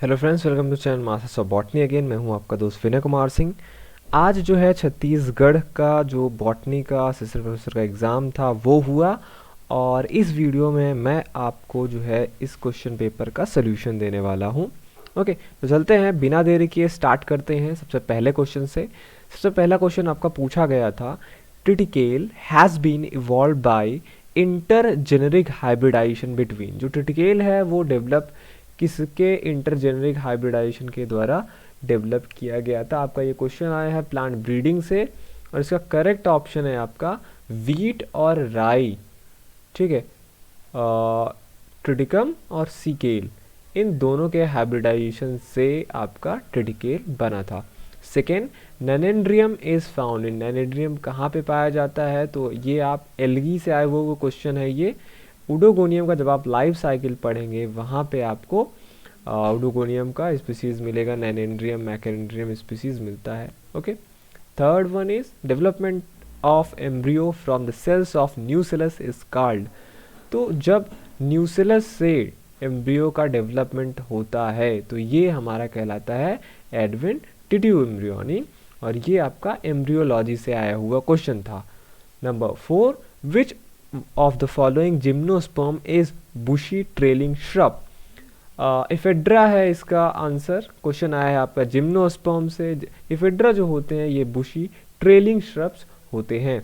Hello friends, welcome to channel masters of botany again. मैं हूं आपका दोस्त विनय कुमार सिंह। आज जो है छत्तीसगढ़ का जो बॉटनी का असिस्टेंट प्रोफेसर का एग्ज़ाम था वो हुआ, और इस वीडियो में मैं आपको जो है इस क्वेश्चन पेपर का सलूशन देने वाला हूं। ओके, तो चलते हैं, बिना देरी किए स्टार्ट करते हैं सबसे पहले क्वेश्चन से। सबसे पहला क्वेश्चन आपका पूछा गया था, triticale has been evolve by intergeneric hybridization between. जो ट्रिटिकेल है वो डेवलप किसके इंटरजेनरिक हाइब्रिडाइजेशन के द्वारा डेवलप किया गया था। आपका ये क्वेश्चन आया है प्लांट ब्रीडिंग से, और इसका करेक्ट ऑप्शन है आपका वीट और राई। ठीक है, ट्रिटिकम और सीकेल, इन दोनों के हाइब्रिडाइजेशन से आपका ट्रिटिकेल बना था। Second, nannandrium is found in. Nannandrium कहाँ पे पाया जाता है? तो ये आप एल्गी से आए वो क्वेश्चन है ये। उडोगोनियम का जब आप लाइफ साइकिल पढ़ेंगे वहाँ पे आपको उडोगोनियम का स्पीसीज मिलेगा, नैनेंड्रियम मैकेरेंड्रियम स्पीसीज मिलता है। Okay, third one is development of embryo from the cells of nucellus is called. तो जब न्यूसेलस से एम्ब्रियो का डेवलपमेंट होता है तो ये हमारा कहलाता है एडवेंटिटिव एम्ब्रियोनी, और ये आपका एम्ब्रियोलॉजी से आया हुआ क्वेश्चन था। Number 4, which of the following gymnosperm is bushy trailing shrub. Ephedra है इसका आंसर। क्वेश्चन आया है आपका जिम्नोस्पर्म से। इफेड्रा जो होते हैं ये बुशी ट्रेलिंग श्रब्स होते हैं।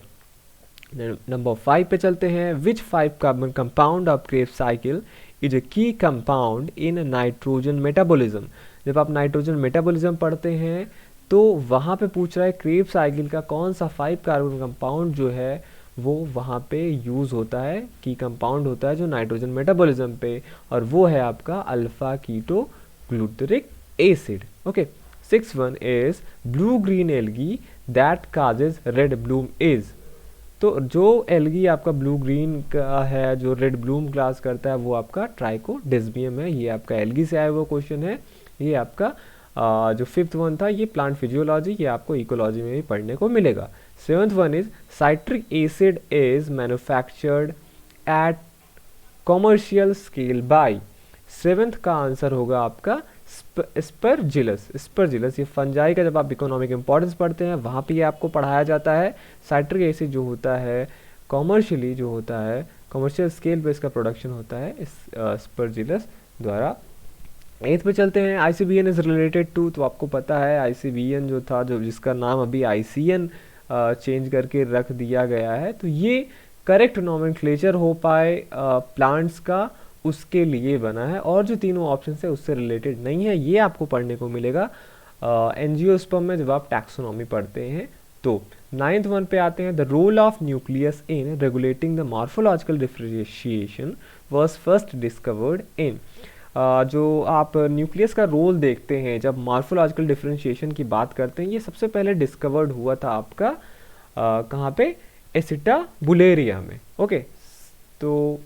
नंबर 5 पे चलते हैं, विच 5 carbon compound of Krebs cycle is a की कंपाउंड इन नाइट्रोजन मेटाबॉलिज्म। जब आप नाइट्रोजन मेटाबॉलिज्म पढ़ते हैं तो वहाँ पे पूछ रहा है क्रेब्स साइकिल का कौन सा 5 कार्बन कंपाउंड जो है वो वहाँ पे यूज़ होता है, की कंपाउंड होता है जो नाइट्रोजन मेटाबॉलिज्म पे, और वो है आपका alpha keto glutaric acid. Okay, 6 one is blue green algae that causes red bloom is. तो जो एल्गी आपका ब्लू ग्रीन का है, जो रेड ब्लूम क्लास करता है, वो आपका ट्राइकोडिस्मियम है। ये आपका एल्गी से आया हुआ क्वेश्चन है। ये आपका जो 5th वन था ये प्लांट फिजियोलॉजी, ये आपको इकोलॉजी में भी पढ़ने को मिलेगा। 7th one is citric acid is manufactured at commercial scale by. 7th का आंसर होगा आपका स्पर्जिलस। स्पर्जिलस ये फंजाई का जब आप इकोनॉमिक इंपॉर्टेंस पढ़ते हैं वहाँ पे ये आपको पढ़ाया जाता है। साइट्रिक एसिड जो होता है कॉमर्शियली जो होता है, कॉमर्शियल स्केल पे इसका प्रोडक्शन होता है इस स्पर्जिलस द्वारा। 8th पे चलते हैं, ICBN इज रिलेटेड टू। तो आपको पता है ICBN जो था, जो जिसका नाम अभी ICN चेंज करके रख दिया गया है, तो ये करेक्ट नोमेनक्लेचर हो पाए प्लांट्स का उसके लिए बना है, और जो तीनों ऑप्शन है उससे रिलेटेड नहीं है। ये आपको पढ़ने को मिलेगा एंजियोस्पर्म में जब आप टैक्सोनॉमी पढ़ते हैं तो। 9th वन पे आते हैं, the role of nucleus in regulating the morphological differentiation was first discovered in. जो आप न्यूक्लियस का रोल देखते हैं जब मॉर्फोलॉजिकल डिफरेंशिएशन की बात करते हैं, ये सबसे पहले डिस्कवर्ड हुआ था आपका कहाँ पे? एसिटाबुलेरिया में। ओके, तो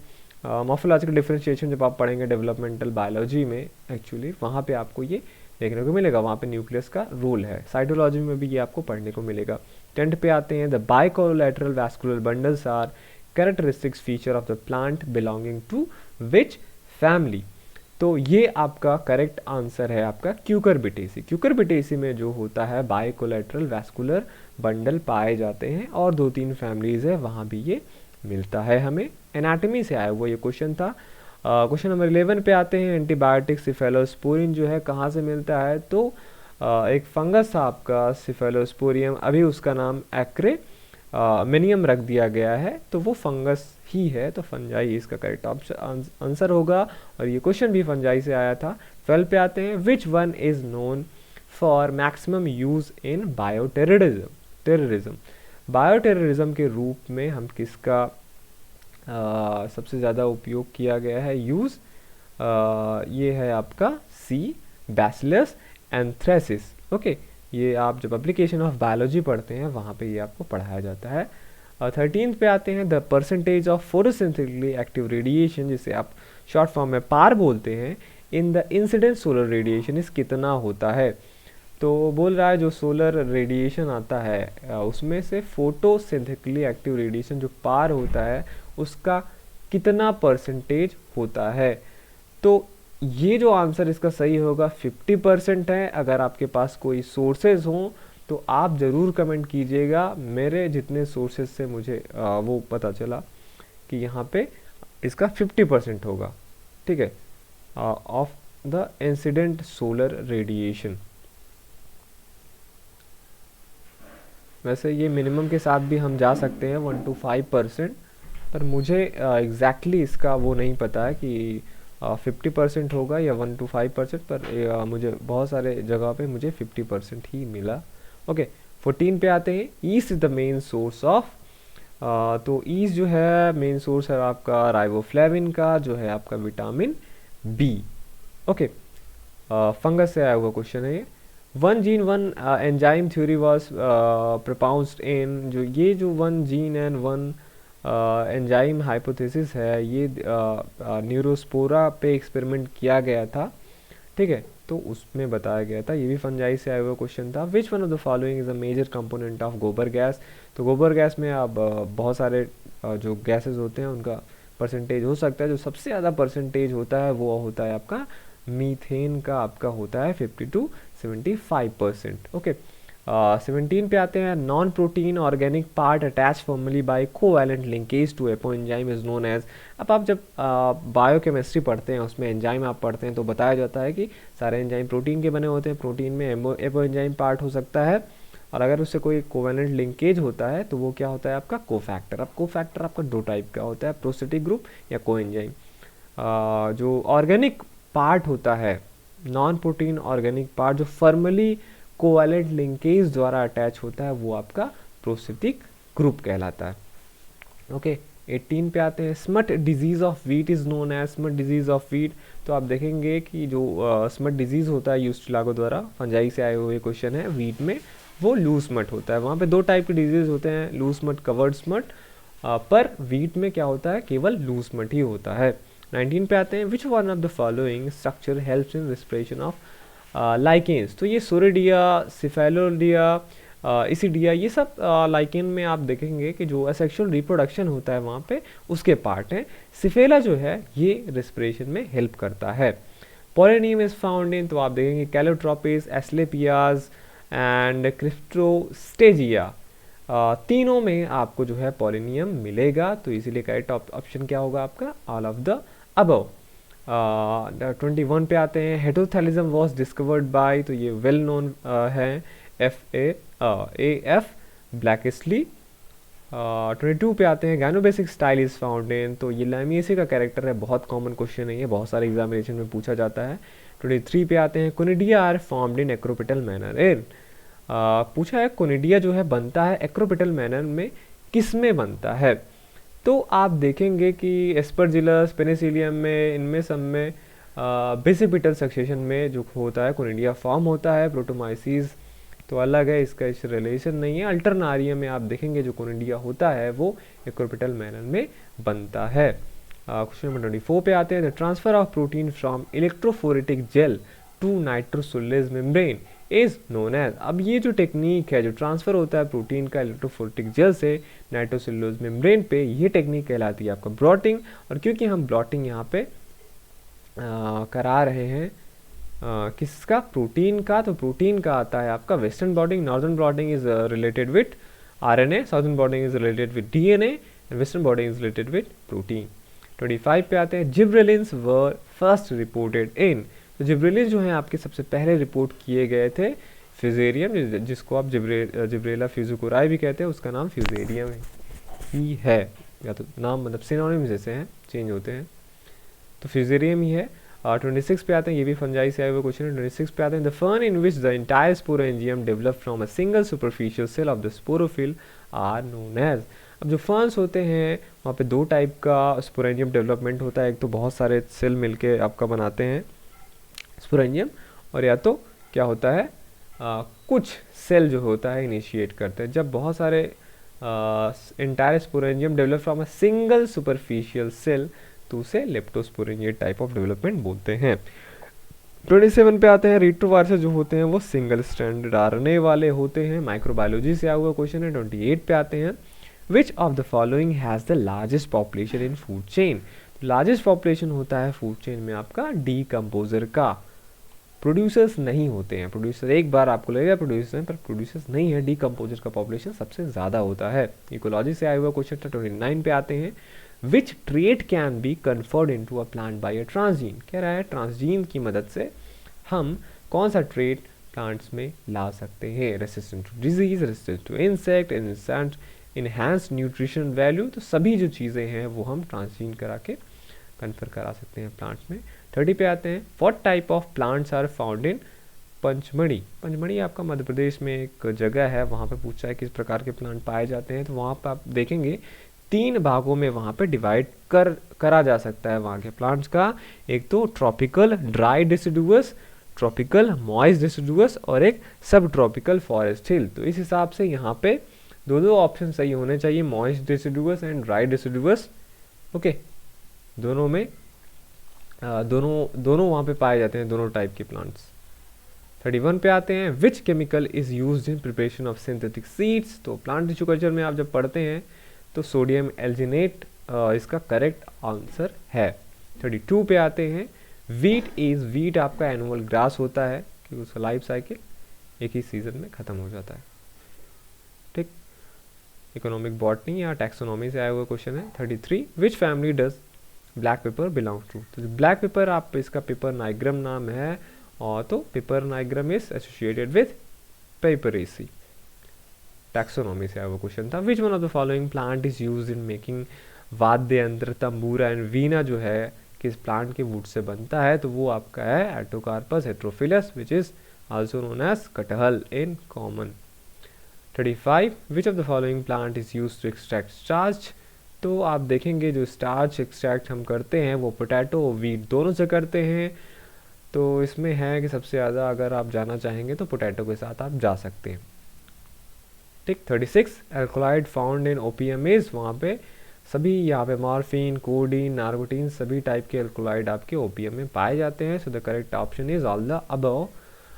मॉर्फोलॉजिकल डिफरेंशिएशन जब आप पढ़ेंगे डेवलपमेंटल बायोलॉजी में, एक्चुअली वहाँ पे आपको ये देखने को मिलेगा, वहाँ पे न्यूक्लियस का रोल है। साइटोलॉजी में भी ये आपको पढ़ने को मिलेगा। 10th पे आते हैं, the bicollateral vascular bundles are characteristics feature of the plant belonging to which family. तो ये आपका करेक्ट आंसर है आपका क्यूकरबिटेसी। क्यूकरबिटेसी में जो होता है बाइकोलेटरल वैस्कुलर बंडल पाए जाते हैं, और 2-3 फैमिलीज है वहाँ भी ये मिलता है हमें। एनाटॉमी से आया हुआ ये क्वेश्चन था। क्वेश्चन नंबर 11 पे आते हैं, एंटीबायोटिक सिफेलोस्पोरिन जो है कहाँ से मिलता है? तो एक फंगस था आपका सिफेलोस्पोरियम, अभी उसका नाम एक्रे मिनियम रख दिया गया है, तो वो फंगस ही है, तो फंजाई इसका करेक्ट आंसर होगा, और ये क्वेश्चन भी फंजाई से आया था। 12 पे आते हैं, which one is known for maximum use in bioterrorism. Bioterrorism के रूप में हम किसका सबसे ज़्यादा उपयोग किया गया है यूज़? ये है आपका सी बैसिलस एंथ्रेसिस। ओके, ये आप जब एप्लीकेशन ऑफ बायोलॉजी पढ़ते हैं वहाँ पे ये आपको पढ़ाया जाता है। 13th पे आते हैं, the percentage of photosynthetically active radiation, जिसे आप शॉर्ट फॉर्म में पार बोलते हैं, in the incident solar radiation इस कितना होता है? तो बोल रहा है जो सोलर रेडिएशन आता है उसमें से फोटोसिंथेटिकली एक्टिव रेडिएशन जो पार होता है उसका कितना परसेंटेज होता है? तो ये जो आंसर इसका सही होगा 50% है। अगर आपके पास कोई सोर्सेज हों तो आप ज़रूर कमेंट कीजिएगा। मेरे जितने सोर्सेज से मुझे वो पता चला कि यहाँ पे इसका 50% होगा, ठीक है, of the incident solar radiation. वैसे ये मिनिमम के साथ भी हम जा सकते हैं 1 to 5%, पर मुझे एग्जैक्टली इसका वो नहीं पता है कि 50% होगा या 1 to 5%, पर मुझे बहुत सारे जगह पे मुझे 50% ही मिला। ओके, 14 पे आते हैं। East is the main source of, तो ईस्ट जो है मेन सोर्स है आपका राइबोफ्लेविन का, जो है आपका विटामिन बी। ओके, फंगस से आया हुआ क्वेश्चन है ये। One gene one enzyme theory was proposed इन, जो ये जो one gene and one enzyme hypothesis है, ये न्यूरोस्पोरा पे एक्सपेरिमेंट किया गया था, ठीक है, तो उसमें बताया गया था। ये भी फंजाई से आया हुआ क्वेश्चन था। Which one of the following is a major component of gobar gas, तो गोबर गैस में आप बहुत सारे जो गैसेस होते हैं उनका परसेंटेज हो सकता है। जो सबसे ज़्यादा परसेंटेज होता है वो होता है आपका मीथेन का, आपका होता है 50 to 75%। ओके, 17 पे आते हैं। Non protein organic part attach formally by covalent linkage to apoenzyme is known as. अब आप जब बायोकेमिस्ट्री पढ़ते हैं, उसमें एंजाइम आप पढ़ते हैं, तो बताया जाता है कि सारे एंजाइम प्रोटीन के बने होते हैं, प्रोटीन में एपो एंजाइम पार्ट हो सकता है, और अगर उससे कोई कोवैलेंट लिंकेज होता है तो वो क्या होता है आपका कोफैक्टर। अब कोफैक्टर आपका दो टाइप का होता है, प्रोस्थेटिक ग्रुप या कोएंजाइम। जो ऑर्गेनिक पार्ट होता है, नॉन प्रोटीन ऑर्गेनिक पार्ट जो फॉर्मली कोवैलेंट लिंकेज द्वारा अटैच होता है, वो आपका प्रोस्थेटिक ग्रुप कहलाता है। ओके, 18 पे आते हैं। Smut disease of wheat is known as, smut disease of wheat, तो आप देखेंगे कि जो स्मट डिजीज होता है यूस्टिलागो द्वारा, फंजाई से आए हुए क्वेश्चन है, वीट में वो लूज स्मट होता है। वहाँ पे दो टाइप के डिजीज होते हैं, लूज स्मट, कवर्ड स्मट, पर वीट में क्या होता है, केवल लूज स्मट ही होता है। 19 पे आते हैं। Which one of the following structure helps in respiration of lichens, तो ये सोरेडिया, सिफेलोडिया, इसिडिया, ये सब लाइकेन में आप देखेंगे कि जो असेक्सुअल रिप्रोडक्शन होता है वहाँ पे उसके पार्ट हैं। सिफेला जो है ये रेस्पिरेशन में हेल्प करता है। पोलिनियम इज फाउंड इन, तो आप देखेंगे कैलोट्रोपिस, एस्लेपियाज एंड क्रिप्टोस्टेजिया, तीनों में आपको जो है पोलिनियम मिलेगा, तो इसीलिए करेक्ट ऑप्शन क्या होगा आपका, ऑल ऑफ द अबव। 21 पे आते हैं। हेटेरोथैलिज्म वॉज डिस्कवर्ड बाय, तो ये वेल नोन है, FAF ब्लैकेस्ली। 22 पे आते हैं। गाइनोबेसिक स्टाइल इज फाउंड इन, तो ये लैमिएसी का कैरेक्टर है, बहुत कॉमन क्वेश्चन है ये, बहुत सारे एग्जामिनेशन में पूछा जाता है। 23 पे आते हैं। Conidia are formed in acropetal manner in, पूछा है कोनिडिया जो है बनता है एक्रोपिटल मैनर में, किस में बनता है, तो आप देखेंगे कि एस्परजिलस, पेनिसिलियम में, इनमें सब में बेसिपिटल सक्सेशन में जो होता है कोनिडिया फॉर्म होता है। प्रोटोमाइसीज तो अलग है, इसका इस रिलेशन नहीं है। अल्टरनारियम में आप देखेंगे जो कोनिडिया होता है वो एक्रोपिटल मैनर में बनता है। क्वेश्चन नंबर 24 पे आते हैं। The transfer of protein from electrophoretic gel to nitrocellulose membrane is known as, अब ये जो टेक्निक है, जो ट्रांसफर होता है प्रोटीन का इलेक्ट्रोफोरेटिक जेल से नाइट्रोसेलुलोज मेम्ब्रेन पे, ये टेक्निक कहलाती है आपका ब्लॉटिंग। और क्योंकि हम ब्लॉटिंग यहाँ पे करा रहे हैं किसका, प्रोटीन का, तो प्रोटीन का आता है आपका western blotting. Northern blotting is related with RNA, southern blotting is related with DNA and western blotting is related with protein. 25 पे आते हैं। Gibberellins were first reported in, तो जिब्रेलिन जो है आपके सबसे पहले रिपोर्ट किए गए थे फ्यूजेरियम, जिसको आप जिब्रेला फ्यूजिकोराई भी कहते हैं, उसका नाम फ्यूजेरियम ही है, या तो नाम मतलब सिनोनिम्स जैसे हैं, चेंज होते हैं, तो फ्यूजेरियम ही है। 26 पे आते हैं। ये भी फंजाई से आए हुए क्वेश्चन है। 26 पे आते हैं। The fern in which the entire sporangium develop from a single superficial cell of the sporophyll are known as, अब जो फर्न्स होते हैं वहाँ पे दो टाइप का स्पोरेंजियम डेवलपमेंट होता है, एक तो बहुत सारे सेल मिलके आपका बनाते हैं स्पोरेंजियम, और या तो क्या होता है कुछ सेल जो होता है इनिशिएट करते हैं। जब बहुत सारे entire sporangium develop from a single superficial cell, तो उसे लेप्टोस्पोरेंजिएट टाइप ऑफ डेवलपमेंट बोलते हैं। 27 पे आते हैं। रेट्रोवायरस जो होते हैं वो सिंगल स्ट्रैंडेड RNA वाले होते हैं, माइक्रोबायोलॉजी से आया हुआ क्वेश्चन है। 28 पे आते हैं। Which of the following has the largest population in food chain, largest population होता है फूड चेन में आपका डीकम्पोजर का, प्रोड्यूसर्स नहीं होते हैं। प्रोड्यूसर एक बार आपको लगेगा प्रोड्यूसर हैं, पर प्रोड्यूसर्स नहीं है, डीकम्पोजर का पॉपुलेशन सबसे ज़्यादा होता है। इकोलॉजी से आया हुआ क्वेश्चन था 29 पे आते हैं। Which trait can be conferred into a plant by a transgene, कह रहा है ट्रांसजीन की मदद से हम कौन सा ट्रेट प्लांट्स में ला सकते हैं, resistant to disease, resistant to insect, enhanced nutrition value, तो सभी जो चीज़ें हैं वो हम ट्रांसजीन करा के कन्फर करा सकते हैं प्लांट्स में। 30 पे आते हैं। What type of plants are found in Pachmarhi, Pachmarhi आपका मध्य प्रदेश में एक जगह है, वहाँ पे पूछा है किस प्रकार के प्लांट पाए जाते हैं, तो वहाँ पर आप देखेंगे 3 भागों में वहाँ पे डिवाइड करा जा सकता है वहाँ के प्लांट्स का। एक तो ट्रॉपिकल ड्राई डिसिडुअस, ट्रॉपिकल मॉइस्ट डिसिडुअस और एक सब ट्रॉपिकल फॉरेस्ट हिल। तो इस हिसाब से यहाँ पे दो ऑप्शन सही होने चाहिए, मॉइस्ट डिसिडुअस एंड ड्राई डिसिडुअस। ओके, दोनों में दोनों वहाँ पे पाए जाते हैं, दोनों टाइप के प्लांट्स। 31 पे आते हैं। Which chemical is used in preparation of synthetic seeds, तो प्लांट टिश्यू कल्चर में आप जब पढ़ते हैं तो सोडियम एल्जिनेट इसका करेक्ट आंसर है। 32 पे आते हैं। वीट आपका एनुअल ग्रास होता है क्योंकि उसका लाइफ साइकिल एक ही सीजन में ख़त्म हो जाता है। ठीक, इकोनॉमिक बॉटनी या टैक्सोनॉमी से आया हुआ क्वेश्चन है। 33 which family does black pepper belongs to, तो ब्लैक पेपर आप इसका पेपर नाइग्रम नाम है, और तो piper nigrum is associated with Piperaceae. Taxonomy से आया वो क्वेश्चन था। Which one of the following plant is used in making वाद्य यंत्र, तंबूरा एंड वीणा जो है किस प्लांट के वुड से बनता है, तो वो आपका है Artocarpus heterophyllus which is also known as kathal in common. 35 which of the following plant is used to extract starch, तो आप देखेंगे जो स्टार्च एक्सट्रैक्ट हम करते हैं वो पोटैटो वीट दोनों से करते हैं, तो इसमें है कि सबसे ज़्यादा अगर आप जाना चाहेंगे तो पोटैटो के साथ आप जा सकते हैं। ठीक, 36 alkaloid found in opium is, वहाँ पे सभी यहाँ पे मॉर्फिन, कोडीन, नार्कोटीन सभी टाइप के एल्कोलाइड आपके ओपीएम में पाए जाते हैं। So the correct option is all the above.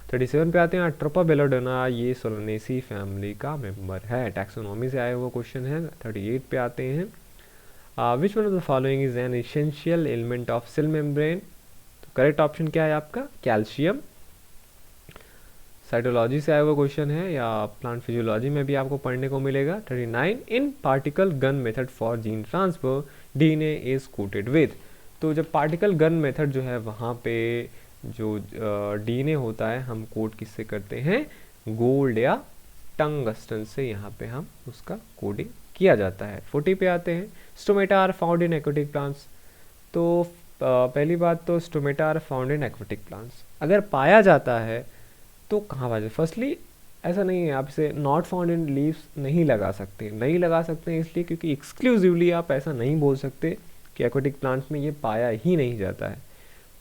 37 पे आते हैं। अट्रोपा बेलोडोना ये सोलनेसी फैमिली का मेंबर है, टैक्सोनॉमी से आया हुआ क्वेश्चन है। 38 पे आते हैं। Which one of the following is an essential element of cell membrane, तो करेक्ट ऑप्शन क्या है आपका कैल्शियम। साइटोलॉजी से आया हुआ क्वेश्चन है या प्लांट फिजियोलॉजी में भी आपको पढ़ने को मिलेगा। 39 in particle gun method for gene transfer DNA is coated with, तो जब पार्टिकल गन मेथड जो है वहाँ पे जो डीएनए होता है हम कोड किससे करते हैं, गोल्ड या टंगस्टन से यहाँ पे हम उसका कोडिंग किया जाता है। 40 पे आते हैं। Stomata are found in aquatic plants, तो पहली बात तो stomata are found in aquatic plants अगर पाया जाता है तो कहाँ पाया जाए, फर्स्टली ऐसा नहीं है आप इसे नॉट फाउंड इन लीव्स नहीं लगा सकते, नहीं लगा सकते हैं इसलिए क्योंकि एक्सक्लूसिवली आप ऐसा नहीं बोल सकते कि एक्वेटिक प्लांट्स में ये पाया ही नहीं जाता है।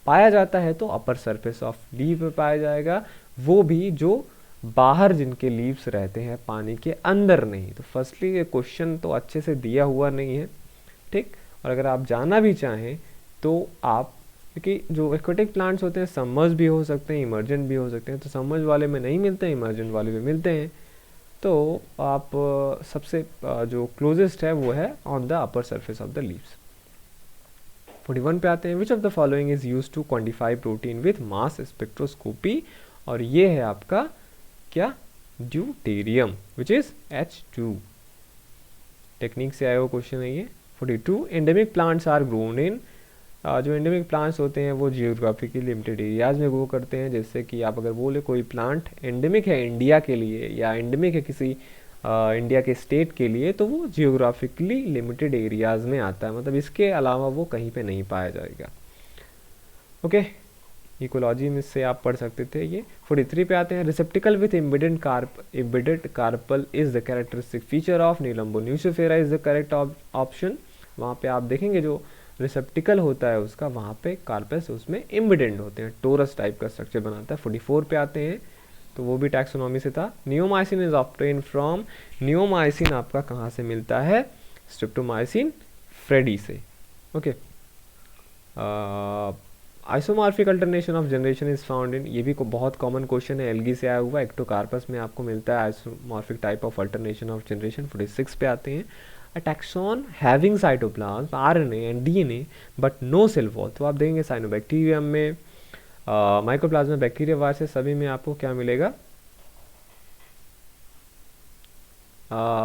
पाया जाता है तो अपर सरफेस ऑफ लीव पे पाया जाएगा, वो भी जो बाहर जिनके लीव्स रहते हैं पानी के अंदर नहीं। तो फर्स्टली ये क्वेश्चन तो अच्छे से दिया हुआ नहीं है, ठीक। और अगर आप जाना भी चाहें तो आप, क्योंकि जो एक्वेटिक प्लांट्स होते हैं सबमर्ज भी हो सकते हैं, इमर्जेंट भी हो सकते हैं, तो सबमर्ज वाले में नहीं मिलते हैं, इमर्जेंट वाले में मिलते हैं। तो आप सबसे जो क्लोजेस्ट है वो है on the upper surface of the leaves. 41 पे आते हैं। Which of the following is used to quantify protein with mass spectroscopy, और ये है आपका क्या, deuterium which is H2। Technique से आया हुआ क्वेश्चन है ये। 42 endemic plants are grown in, जो एंडेमिक प्लांट्स होते हैं वो जियोग्राफिकली लिमिटेड एरियाज में ग्रो करते हैं। जैसे कि आप अगर बोले कोई प्लांट एंडेमिक है इंडिया के लिए या एंडेमिक है किसी इंडिया के स्टेट के लिए, तो वो जियोग्राफिकली लिमिटेड एरियाज में आता है, मतलब इसके अलावा वो कहीं पे नहीं पाया जाएगा। ओके, इकोलॉजी में से आप पढ़ सकते थे ये। 43 पे आते हैं। Receptacle with embedded carpel is the characteristic feature of Nelumbo nucifera is the correct option. वहाँ पे आप देखेंगे जो रिसेप्टिकल होता है उसका वहाँ पे कार्पस उसमें इम्बेडेड होते हैं, टोरस टाइप का स्ट्रक्चर बनाता है। 44 पे आते हैं, तो वो भी टैक्सोनॉमी से था। Neomycin is obtain from, neomycin आपका कहाँ से मिलता है, स्ट्रिप्टोमाइसिन फ्रेडी से। Okay, isomorphic alternation of generation is found इन, ये भी को बहुत कॉमन क्वेश्चन है, एल्गी से आया हुआ, एक्टोकार्पस में आपको मिलता है isomorphic type of alternation of generation. 46 पे आते हैं। A taxon having cytoplasm RNA and DNA but no cell wall, तो आप देखेंगे साइनोबैक्टीरियम में, माइकोप्लाज्मा, बैक्टीरिया, वायरस, सभी में आपको क्या मिलेगा,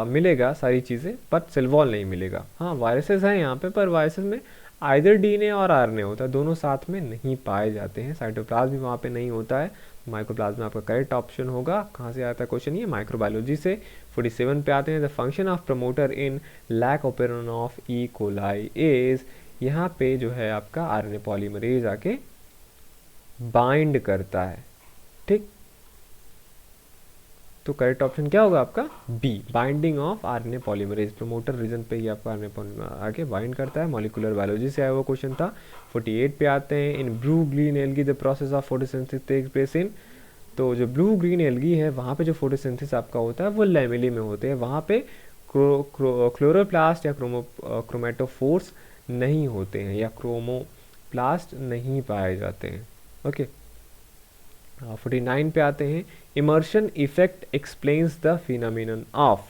मिलेगा सारी चीज़ें, पर सेल वॉल नहीं मिलेगा। हाँ वायरसेस हैं यहाँ पे, पर वायरसेस में आइदर डीएनए और आरएनए होता है, दोनों साथ में नहीं पाए जाते हैं। साइटोप्लाज्म भी वहाँ पे नहीं होता है। माइक्रोप्लाज्मा आपका करेक्ट ऑप्शन होगा। कहाँ से आता है क्वेश्चन, ये माइक्रोबायोलॉजी से। 47 पे आते हैं, the function of promoter in lac operon of E coli is, यहाँ पे जो है आपका आरएनए पॉलीमरेज आके बाइंड करता है, ठीक। तो करेक्ट ऑप्शन क्या होगा आपका, B, binding of RNA polymerase, promoter region पे ही आपका आरएनए पॉलीमरेज आके बाइंड करता है। मॉलिक्यूलर बायोलॉजी से आया हुआ क्वेश्चन था। 48 पे आते हैं, in blue green algae the process of photosynthesis takes place in, तो जो ब्लू ग्रीन एल्गी है वहाँ पे जो फोटोसिंथेसिस आपका होता है वो लैमेली में होते हैं, वहाँ पे क्लोरोप्लास्ट या क्रोमेटोफोर्स नहीं होते हैं, या क्रोमोप्लास्ट नहीं पाए जाते हैं। ओके 49 पे आते हैं, immersion effect explains the phenomenon of,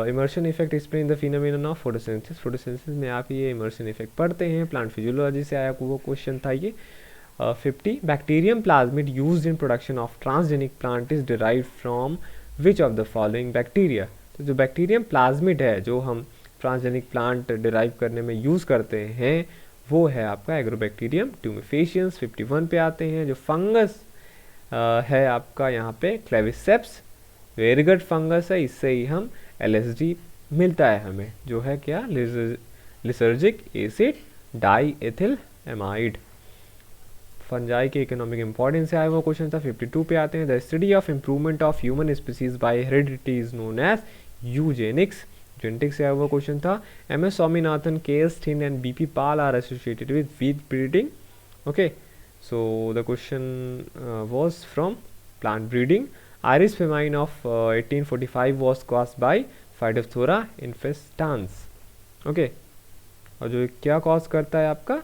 immersion effect explain the phenomenon of photosynthesis. Photosynthesis में आप ये इमर्शन इफेक्ट पढ़ते हैं, प्लांट फिजियोलॉजी से आया वो क्वेश्चन था ये। 50, bacterium plasmid used in production of transgenic plant is derived from which of the following bacteria, तो जो बैक्टीरियम प्लाज्मिड है जो हम ट्रांसजेनिक प्लांट डिराइव करने में यूज़ करते हैं वो है आपका एग्रोबैक्टीरियम ट्यूमेफेशियंस। 51 पे आते हैं, जो फंगस है आपका यहाँ पे क्लेविसेप्स, वेरीगट फंगस है, इससे ही हम एलएसडी मिलता है हमें, जो है क्या, lysergic acid di ethyl amide. Fungi के इकोनॉमिक इंपॉर्टेंस से आया वो क्वेश्चन था। 52 पे आते हैं, the study of improvement of human species by heredity is known as eugenics, genetics से आया हुआ क्वेश्चन था। M S Swaminathan, K S थिन and BP Pal are associated with wheat breeding. Okay so the question was from plant breeding. Irish famine of 1845 was caused bye Phytophthora infestans. Okay और जो क्या cause करता है आपका,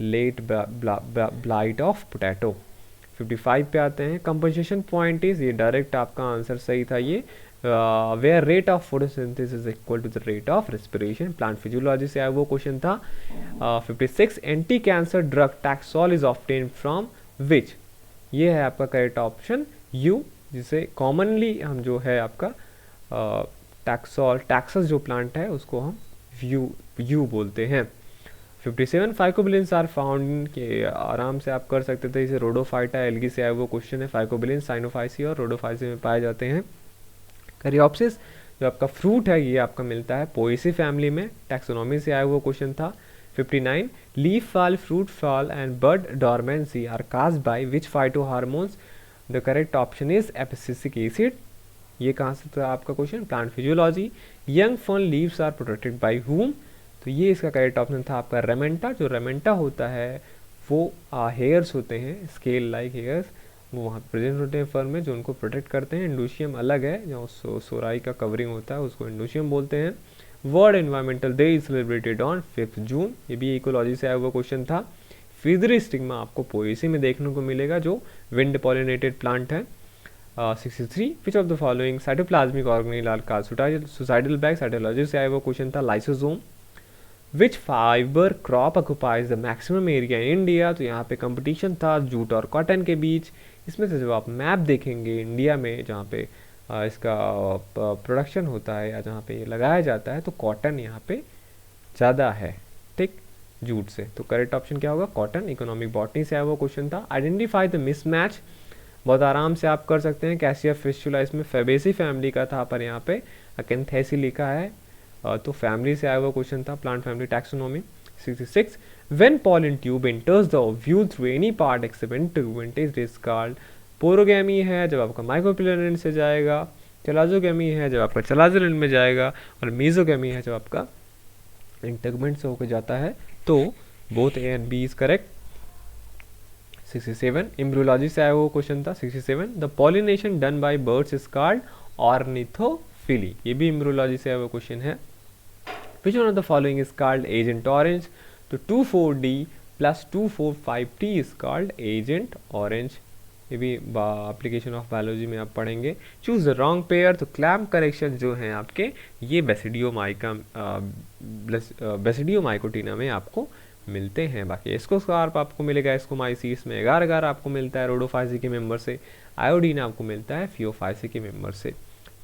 लेट ब्लाइट ऑफ पोटैटो। 55 पे आते हैं, कंपनसेशन पॉइंट इज, ये डायरेक्ट आपका आंसर सही था ये, where rate of photosynthesis is equal to the rate of respiration. Plant physiology से आया वो क्वेश्चन था। 56, anti cancer drug Taxol is obtain from which, ये है आपका करेक्ट ऑप्शन यू, जिसे कॉमनली हम जो है आपका टैक्सोल, टैक्सस जो प्लांट है उसको हम यू बोलते हैं। 57, फाइकोबिलिन्स आर फाउंड, के आराम से आप कर सकते थे इसे, रोडोफाइटा एल्गी से आया वो क्वेश्चन है। फाइकोबिलिन्स साइनोफाइसी और रोडोफाइसी में पाए जाते हैं। करियोप्सिस जो आपका फ्रूट है ये आपका मिलता है पोएसी फैमिली में, टैक्सोनॉमी से आया हुआ क्वेश्चन था। 59, leaf fall, fruit fall and bird dormancy are caused by which phyto hormones, the correct option is abscisic acid. ये कहाँ से था आपका question, plant physiology. Young fern leaves are protected by whom, तो ये इसका करेक्ट ऑप्शन था आपका रेमेंटा। जो रेमेंटा होता है वो हेयर्स होते हैं, स्केल लाइक हेयर्स, वो वहाँ प्रेजेंट होते हैं फर्न में, जो उनको प्रोटेक्ट करते हैं। इंडोशियम अलग है, जो सोराई का कवरिंग होता है उसको इंडोशियम बोलते हैं। World environmental day is celebrated on 5 जून, ये भी इकोलॉजी से आया हुआ क्वेश्चन था। फीदरी स्टिग्मा आपको पोएसी में देखने को मिलेगा, जो विंड पॉलिनेटेड प्लांट है। 63, which of the following cytoplasmic organelle are called suicidal bag, cytology से आया हुआ क्वेश्चन था। Lysosome, which fibre crop occupies the maximum area in India, तो यहाँ पे कंपटीशन था जूट और कॉटन के बीच। इसमें से जब आप मैप देखेंगे इंडिया में जहाँ पे इसका प्रोडक्शन होता है या जहाँ पे ये लगाया जाता है, तो कॉटन यहाँ पे ज़्यादा है, ठीक, जूट से। तो करेक्ट ऑप्शन क्या होगा, कॉटन। इकोनॉमिक बॉटनी से आया हुआ क्वेश्चन था। आइडेंटिफाई द मिसमैच, बहुत आराम से आप कर सकते हैं। कैसिया फिस्टुला इसमें फेबेसी फैमिली का था, पर यहाँ पे अकेंथेसी लिखा है, तो फैमिली से आया हुआ क्वेश्चन था, plant family taxonomy. 66, when pollen tube enters the ovule through any part except integument is called, porogamy है जब आपका माइक्रोप्लानेट से जाएगा, चलाजोगैमी है जब आपका चलाजोलेंट में जाएगा, और मीजोगैमी है जब आपका इंटरमेंट से होकर जाता है। तो both A and B is correct. 67, embryology से आया हुआ क्वेश्चन था। 67, the pollination done by birds is called ornithophily, ये भी एम्ब्रियोलॉजी से आया हुआ क्वेश्चन है। Which one of the following is called Agent Orange? तो 24D plus 245T is called Agent Orange. ये भी एप्लीकेशन ऑफ बायोलॉजी में आप पढ़ेंगे। चूज द रॉन्ग पेयर, तो क्लैम्प करेक्शन जो हैं आपके ये बेसिडियोमाइकोटिना में आपको मिलते हैं। बाकी एस्कोस्कार्प आपको मिलेगा एस्कोमाइसीस में, एगार एगार आपको मिलता है रोडोफाइसी के मेंबर से, आयोडीन आपको मिलता है फियोफाइसी के मेंबर से।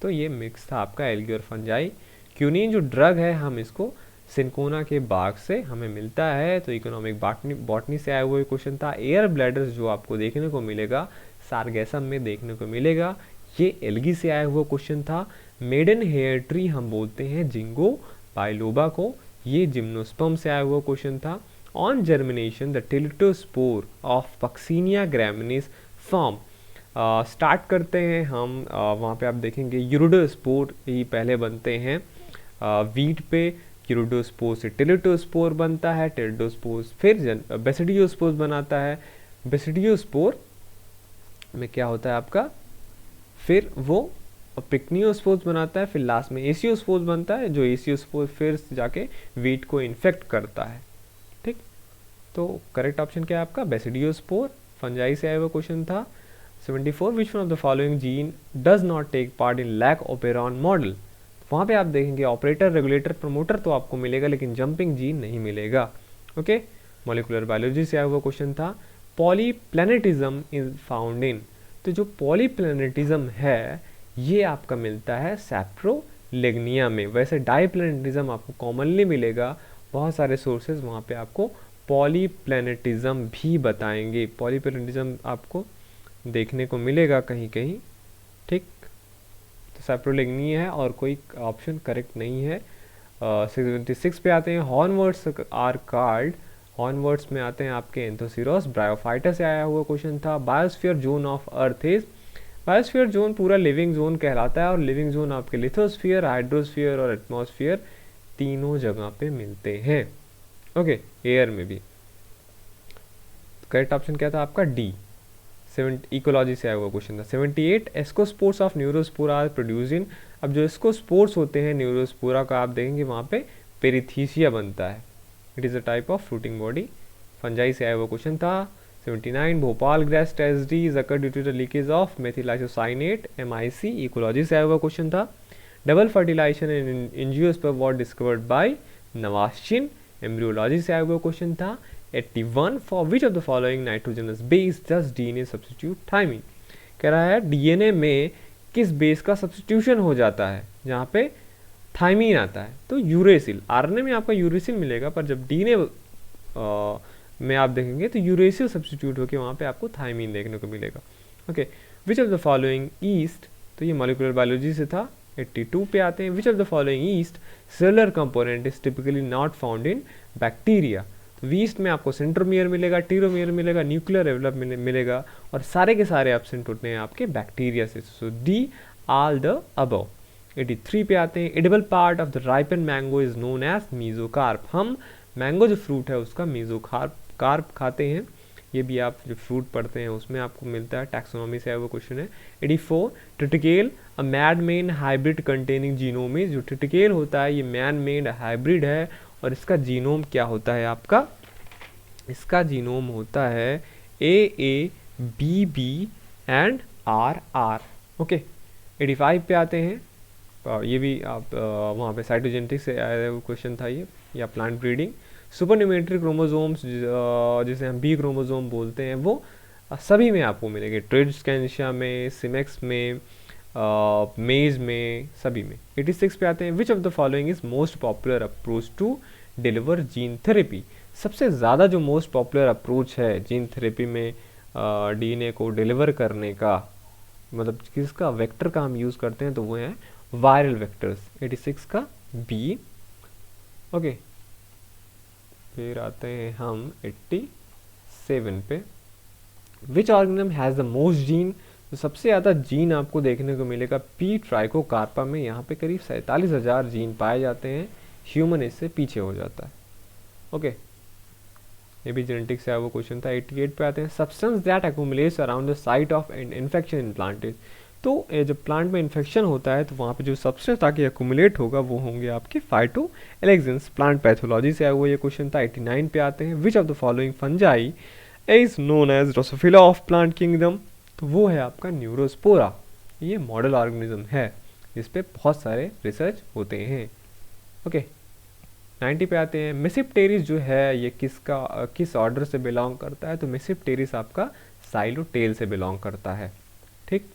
तो ये मिक्स था आपका एल्गी और फंजाई। क्यूनिन जो ड्रग है हम इसको सिनकोना के बाग से हमें मिलता है, तो इकोनॉमिक बॉटनी से आया हुआ क्वेश्चन था। एयर ब्लैडर्स जो आपको देखने को मिलेगा सारगैसम में देखने को मिलेगा, ये एल्गी से आया हुआ क्वेश्चन था। मेडन हेयर ट्री हम बोलते हैं जिंगो बाइलोबा को, ये जिम्नोस्पर्म से आया हुआ क्वेश्चन था। On germination the teliospore of Puccinia graminis form, start करते हैं हम वहाँ पे आप देखेंगे यूरोडोस्पोर ही पहले बनते हैं वीट पे, यूरोडोस्पोर से टिलिटोस्पोर बनता है, टिलिटोस्पोर फिर बेसिडियोस्पोर बनाता है, बेसिडियोस्पोर में क्या होता है आपका, फिर वो पिक्नियोस्पोर बनाता है, फिर लास्ट में एसियोस्पोर बनता है, जो एसियोस्पोर फिर जाके वीट को इन्फेक्ट करता है। ठीक, तो करेक्ट ऑप्शन क्या है आपका बेसिडियोस्पोर, फंजाई से आया हुआ क्वेश्चन था। 74 which one of the following gene does not take part in lac operon model, वहाँ पे आप देखेंगे ऑपरेटर रेगुलेटर प्रमोटर तो आपको मिलेगा लेकिन जंपिंग जीन नहीं मिलेगा। ओके, मॉलिक्यूलर बायोलॉजी से आया हुआ क्वेश्चन था। पॉलीप्लैनेटिज्म इज फाउंड इन, तो जो पॉलीप्लैनेटिज्म है ये आपका मिलता है सैप्रोलेग्निया में। वैसे डाईप्लैनेटिज्म आपको कॉमनली मिलेगा, बहुत सारे सोर्सेज वहाँ पे आपको पॉलीप्लैनेटिज्म भी बताएंगे। पॉलीप्लैनेटिज्म आपको देखने को मिलेगा कहीं कहीं। ठीक, तो सैप्रोलेग्निया है और कोई ऑप्शन करेक्ट नहीं है। 76 पे आते हैं। हॉर्नवर्ड्स आर कॉल्ड, हॉर्नवर्ड्स में आते हैं आपके एंथोसिरोस ब्रायोफाइटा से आया हुआ क्वेश्चन था। Biosphere zone of earth is, biosphere zone पूरा लिविंग जोन कहलाता है और लिविंग जोन आपके लिथोस्फीयर, हाइड्रोस्फीयर और एटमॉस्फेयर तीनों जगह पे मिलते हैं। ओके, एयर में भी। करेक्ट ऑप्शन क्या था आपका डी, इकोलॉजी से आया हुआ क्वेश्चन था। 78 ascospores of Neurospora are produce in, अब जो एस्कोस्पोर्स होते हैं न्यूरोस्पोरा का आप देखेंगे वहाँ पे पेरिथीसिया बनता है, it is a type of fruiting body. Fungi से आया हुआ क्वेश्चन था। 79 Bhopal gas tragedy is occur due to the leakage of methyl isocyanate MIC, ecology से आया हुआ क्वेश्चन था। Double fertilization in angiosperm was discovered by Nawaschin, embryology से आया हुआ क्वेश्चन था। 81 for which of the following nitrogenous base does DNA substitute thymine, कह रहा है DNA में किस बेस का सब्स्टिट्यूशन हो जाता है जहाँ पे थायमीन आता है, तो यूरेसिल। RNA में आपका यूरेसिल मिलेगा पर जब DNA में आप देखेंगे तो यूरेसिल सब्स्टिट्यूट होकर वहाँ पे आपको थायमीन देखने को मिलेगा। Okay, which of the following east, तो ये मॉलिक्यूलर बायोलॉजी से था। 82 पे आते हैं। Which of the following east cellular component is typically not found in bacteria, west में आपको सेंट्रोमियर मिलेगा, टीरोमियर मिलेगा, न्यूक्लियर डेवलप मिलेगा और सारे के सारे एब्सेंट होते हैं आपके बैक्टीरिया से। So D all the above. 83 पे आते हैं। Edible part of the ripen mango is known as mesocarp, हम मैंगो जो फ्रूट है उसका मीजोकार्प खाते हैं, ये भी आप जो फ्रूट पढ़ते हैं उसमें आपको मिलता है, टैक्सोनॉमी से आया हुआ क्वेश्चन है। 84 triticale a mad made hybrid containing genome is, जो ट्रिटिकेल होता है ये मैन मेड हाइब्रिड है और इसका जीनोम क्या होता है आपका, इसका जीनोम होता है AABB एंड RR। ओके, 85 पे आते हैं। ये भी आप वहाँ पे साइटोजेनेटिक्स से आया हुआ क्वेश्चन था ये, या प्लांट ब्रीडिंग। सुपरन्यूमेटरी क्रोमोसोम्स जिसे हम B क्रोमोसोम बोलते हैं वो सभी में आपको मिलेंगे, ट्रिड्सकैंशिया में, सिमेक्स में, मेज में, सभी में। 86 पे आते हैं। Which of the following is most popular approach to deliver gene therapy, सबसे ज़्यादा जो मोस्ट पॉपुलर अप्रोच है जीन थेरेपी में DNA को डिलीवर करने का, मतलब किसका वेक्टर का हम यूज़ करते हैं, तो वो है वायरल वेक्टर्स। 86 का B। ओके, फिर आते हैं हम 87 पे। Which organism has the most gene, तो सबसे ज़्यादा जीन आपको देखने को मिलेगा P ट्राइकोकार्पा में, यहाँ पे करीब 47,000 जीन पाए जाते हैं, ह्यूमन इससे पीछे हो जाता है। ओके, ये भी जेनेटिक्स से आया वो क्वेश्चन था। 88 पे आते हैं। Substance that accumulates around the site of an infection in plant is, तो जब प्लांट में इन्फेक्शन होता है तो वहाँ पे जो सब्सटेंस ताकि एक्यूमुलेट होगा वो होंगे आपके फाइटोएलेक्सेंस। प्लांट पैथोलॉजी से आया हुआ ये क्वेश्चन था। 89 पे आते हैं। Which of the following fungi is known as Drosophila of plant kingdom, तो वो है आपका न्यूरोस्पोरा। ये मॉडल ऑर्गेनिज्म है जिस पे बहुत सारे रिसर्च होते हैं। ओके 90 पे आते हैं। मेसिप्टेरिस जो है ये किस ऑर्डर से बिलोंग करता है, तो मेसिप्टेरिस आपका साइलोटेल से बिलोंग करता है। ठीक,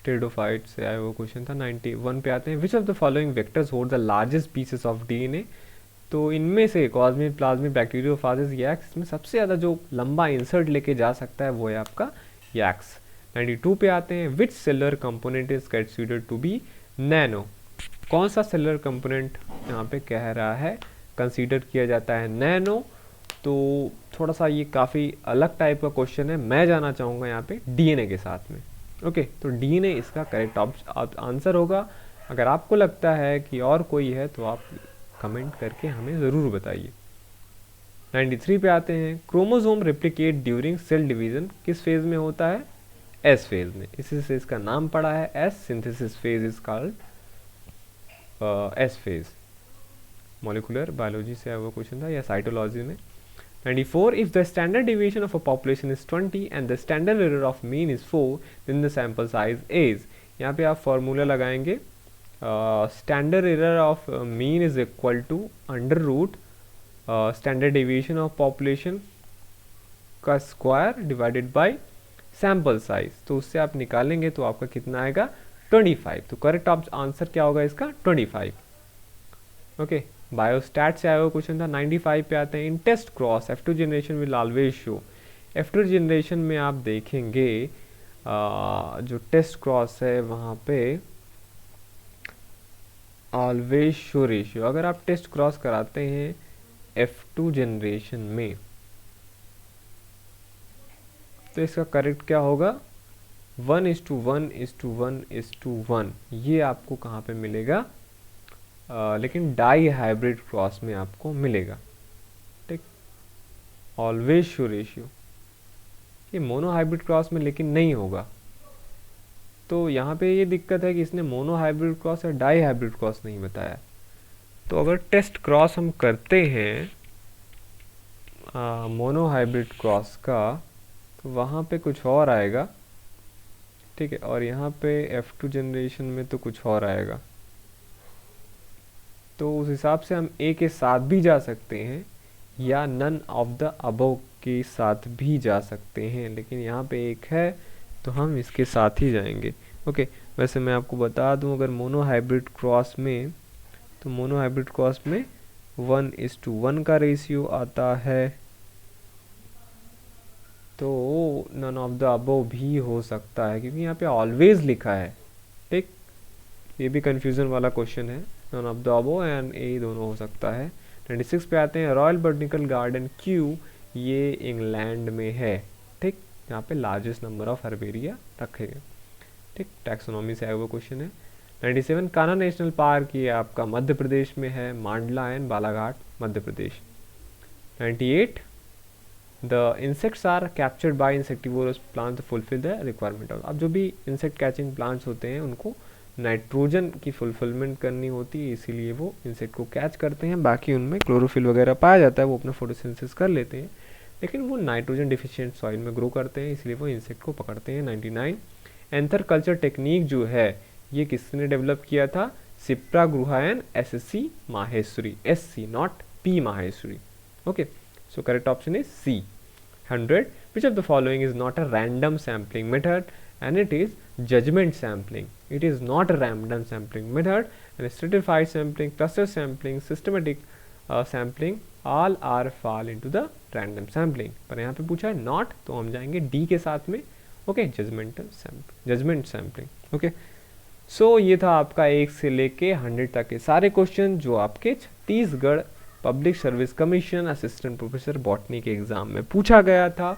टेरिडोफाइट से आया वो क्वेश्चन था। 91 पे आते हैं। Which of the following vectors hold the largest pieces of DNA, तो इनमें से कॉस्मिक, प्लाज्मिक, बैक्टीरियोफाजेस, यैक्स में सबसे ज़्यादा जो लंबा इंसर्ट लेके जा सकता है वो है आपका यैक्स। 92 पे आते हैं। Which cellular component is considered to be nano, कौन सा सेलुलर कंपोनेंट यहाँ पे कह रहा है कंसीडर किया जाता है नैनो। तो थोड़ा सा ये काफ़ी अलग टाइप का क्वेश्चन है, मैं जाना चाहूँगा यहाँ पे डीएनए के साथ में। ओके तो डीएनए इसका करेक्ट आंसर होगा। अगर आपको लगता है कि और कोई है तो आप कमेंट करके हमें ज़रूर बताइए। 93 पे आते हैं। Chromosome replicate during cell division किस फेज में होता है, एस फेज में, इसी से इसका नाम पड़ा है S, synthesis phase is called S phase. Molecular biology से वो क्वेश्चन था या साइटोलॉजी में। 94 if the standard deviation of a population is 20 and the standard error of mean is 4 then the sample size is, यहाँ पे आप formula लगाएंगे standard error of mean is equal to under root standard deviation of population का square divided by sample size, तो उससे आप निकालेंगे तो आपका कितना आएगा 25। तो करेक्ट आंसर क्या होगा इसका 25। ओके बायोस्टैट से आया हुआ क्वेश्चन था। 95 पे आते हैं। In test cross F2 generation will always show, F2 generation में आप देखेंगे जो टेस्ट क्रॉस है वहाँ पे ऑलवेज शो रेशियो, अगर आप टेस्ट क्रॉस कराते हैं F2 जनरेशन में तो इसका करेक्ट क्या होगा 1:1:1:1, ये आपको कहाँ पे मिलेगा लेकिन डाई हाइब्रिड क्रॉस में आपको मिलेगा। ठीक, ऑलवेज शो रेशियो ये मोनो हाइब्रिड क्रॉस में लेकिन नहीं होगा। तो यहाँ पे ये दिक्कत है कि इसने मोनो हाइब्रिड क्रॉस या डाई हाइब्रिड क्रॉस नहीं बताया। तो अगर टेस्ट क्रॉस हम करते हैं मोनो हाइब्रिड क्रॉस का तो वहाँ पे कुछ और आएगा। ठीक है, और यहाँ पे F2 जनरेशन में तो कुछ और आएगा। तो उस हिसाब से हम ए के साथ भी जा सकते हैं या नन ऑफ द अबव के साथ भी जा सकते हैं, लेकिन यहाँ पे एक है तो हम इसके साथ ही जाएंगे। ओके वैसे मैं आपको बता दूं अगर मोनो हाइब्रिड क्रॉस में, तो मोनो हाइब्रिड क्रॉस में 1:1 का रेशियो आता है, तो नन ऑफ द अबव भी हो सकता है क्योंकि यहाँ पे ऑलवेज लिखा है। ठीक, ये भी कंफ्यूजन वाला क्वेश्चन है, none of the above and A दोनों हो सकता है। 96 पे आते हैं। रॉयल बोटनिकल गार्डन क्यू, ये इंग्लैंड में है। ठीक, यहाँ पे लार्जेस्ट नंबर ऑफ हर्बेरिया रखे गए। ठीक, टैक्सोनॉमी से आया हुआ क्वेश्चन है। 97 कान्हा नेशनल पार्क, ये आपका मध्य प्रदेश में है, Mandla and Balaghat Madhya Pradesh. 98 the insects are captured by insectivorous plant to fulfil the requirement of, अब जो भी इंसेक्ट कैचिंग प्लांट्स होते हैं उनको नाइट्रोजन की फुलफिलमेंट करनी होती है, इसीलिए वो इंसेक्ट को कैच करते हैं। बाकी उनमें क्लोरोफिल वगैरह पाया जाता है, वो अपना फोटोसिंथेसिस कर लेते हैं, लेकिन वो नाइट्रोजन डिफिशिएंट सॉइल में ग्रो करते हैं, इसलिए वो इंसेक्ट को पकड़ते हैं। 99 एंथर कल्चर टेक्निक जो है ये किसने डेवलप किया था, Sipra Guha and SSC Maheshwari, SC not P Maheshwari. Okay so correct option is C। 100 which of the following is not a random sampling method, and it is judgment sampling. It is not a random sampling method, and stratified sampling, cluster sampling, systematic sampling all are fall into the random sampling। पर यहाँ पे पूछा है not, तो हम जाएंगे D के साथ में। Okay judgement sampling. Okay so ये था आपका 1 से लेके 100 तक के सारे क्वेश्चन जो आपके Chhattisgarh public service commission assistant professor botany के एग्ज़ाम में पूछा गया था।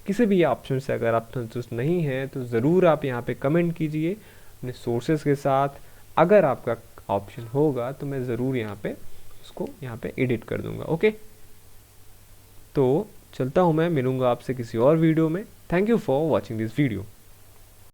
किसी भी ऑप्शन से अगर आप संतुष्ट नहीं हैं तो ज़रूर आप यहाँ पे कमेंट कीजिए अपने सोर्सेज के साथ। अगर आपका ऑप्शन होगा तो मैं ज़रूर यहाँ पे उसको यहाँ पे एडिट कर दूँगा। ओके तो चलता हूँ, मैं मिलूँगा आपसे किसी और वीडियो में। Thank you for watching this video.